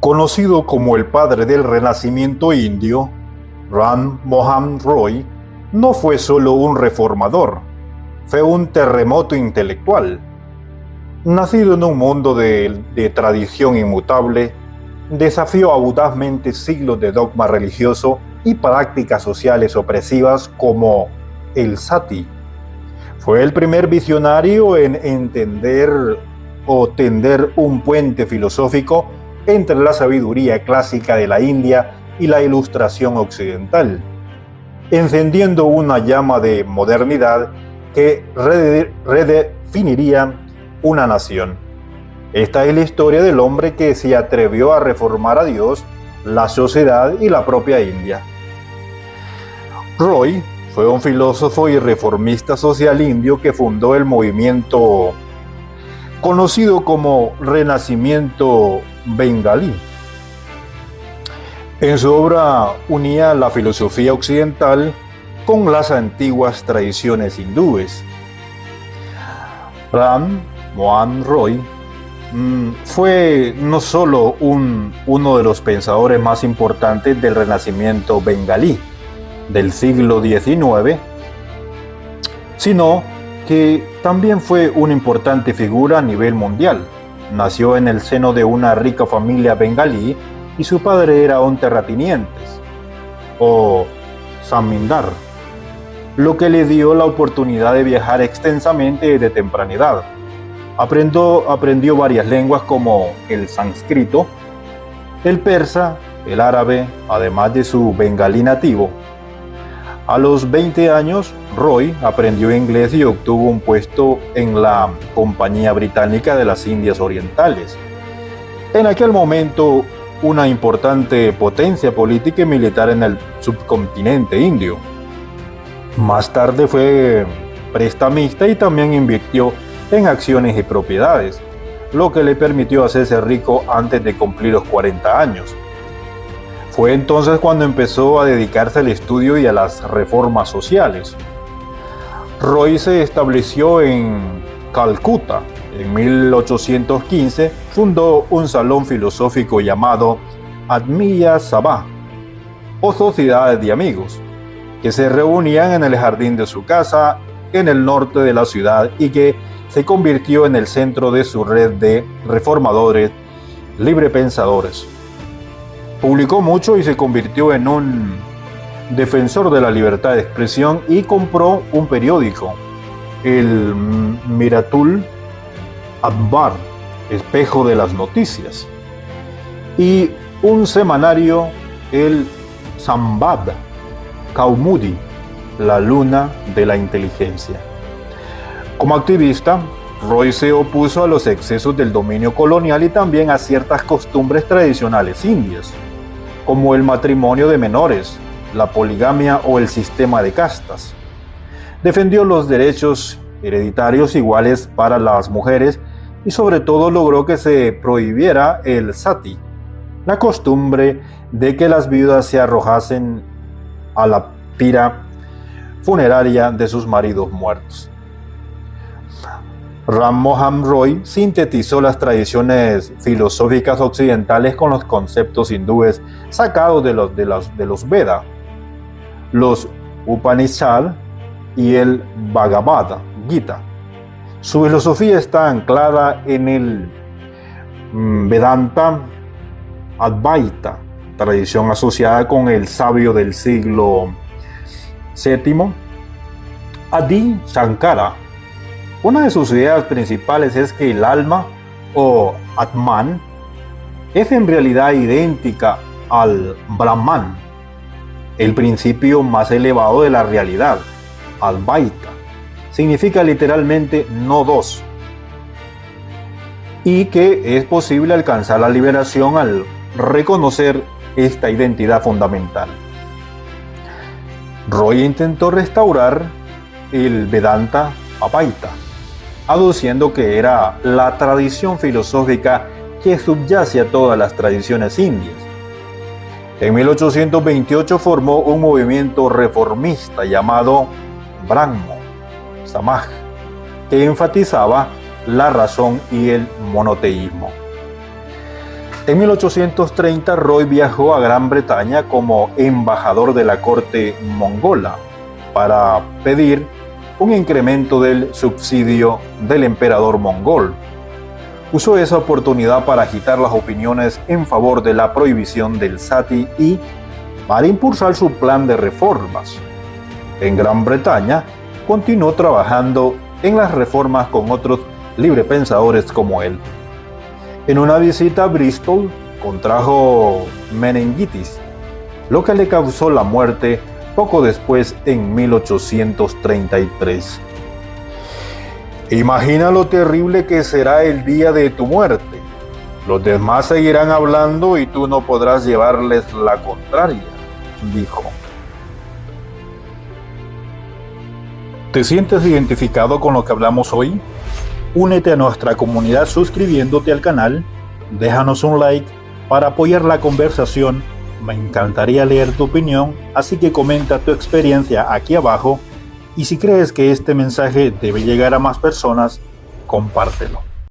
Conocido como el padre del Renacimiento indio, Ram Mohan Roy no fue solo un reformador, fue un terremoto intelectual. Nacido en un mundo de tradición inmutable, desafió audazmente siglos de dogma religioso y prácticas sociales opresivas como el sati. Fue el primer visionario en entender o tender un puente filosófico entre la sabiduría clásica de la India y la ilustración occidental, encendiendo una llama de modernidad que redefiniría una nación. Esta es la historia del hombre que se atrevió a reformar a Dios, la sociedad y la propia India. Roy fue un filósofo y reformista social indio que fundó el movimiento conocido como Renacimiento bengalí. En su obra unía la filosofía occidental con las antiguas tradiciones hindúes. Ram Mohan Roy fue no solo uno de los pensadores más importantes del Renacimiento bengalí del siglo XIX, sino que también fue una importante figura a nivel mundial. Nació en el seno de una rica familia bengalí y su padre era un terratenientes, o zamindar, lo que le dio la oportunidad de viajar extensamente desde temprana edad. Aprendió varias lenguas como el sánscrito, el persa, el árabe, además de su bengalí nativo. A los 20 años, Roy aprendió inglés y obtuvo un puesto en la Compañía Británica de las Indias Orientales. En aquel momento, una importante potencia política y militar en el subcontinente indio. Más tarde fue prestamista y también invirtió en acciones y propiedades, lo que le permitió hacerse rico antes de cumplir los 40 años. Fue entonces cuando empezó a dedicarse al estudio y a las reformas sociales. Roy se estableció en Calcuta. En 1815 fundó un salón filosófico llamado Atmiya Sabha, o Sociedades de Amigos, que se reunían en el jardín de su casa en el norte de la ciudad y que se convirtió en el centro de su red de reformadores librepensadores. Publicó mucho y se convirtió en un defensor de la libertad de expresión y compró un periódico, el Miratul Akhbar, espejo de las noticias, y un semanario, el Sambad Kaumudi, la luna de la inteligencia. Como activista, Roy se opuso a los excesos del dominio colonial y también a ciertas costumbres tradicionales indias, como el matrimonio de menores, la poligamia o el sistema de castas. Defendió los derechos hereditarios iguales para las mujeres y sobre todo logró que se prohibiera el sati, la costumbre de que las viudas se arrojasen a la pira funeraria de sus maridos muertos. Ram Mohan Roy sintetizó las tradiciones filosóficas occidentales con los conceptos hindúes sacados de los Veda, los Upanishad y el Bhagavad Gita. Su filosofía está anclada en el Vedanta Advaita, tradición asociada con el sabio del siglo VII, Adi Shankara. Una de sus ideas principales es que el alma, o Atman, es en realidad idéntica al Brahman, el principio más elevado de la realidad. Advaita significa literalmente no dos, y que es posible alcanzar la liberación al reconocer esta identidad fundamental. Roy intentó restaurar el Vedanta Advaita, aduciendo que era la tradición filosófica que subyace a todas las tradiciones indias. En 1828 formó un movimiento reformista llamado Brahmo Samaj, que enfatizaba la razón y el monoteísmo. En 1830, Roy viajó a Gran Bretaña como embajador de la corte mongola para pedir un incremento del subsidio del emperador mongol. Usó esa oportunidad para agitar las opiniones en favor de la prohibición del sati y para impulsar su plan de reformas. En Gran Bretaña, continuó trabajando en las reformas con otros librepensadores como él. En una visita a Bristol, contrajo meningitis, lo que le causó la muerte poco después en 1833. Imagina lo terrible que será el día de tu muerte. Los demás seguirán hablando y tú no podrás llevarles la contraria, dijo. ¿Te sientes identificado con lo que hablamos hoy? Únete a nuestra comunidad suscribiéndote al canal, déjanos un like para apoyar la conversación. Me encantaría leer tu opinión, así que comenta tu experiencia aquí abajo y si crees que este mensaje debe llegar a más personas, compártelo.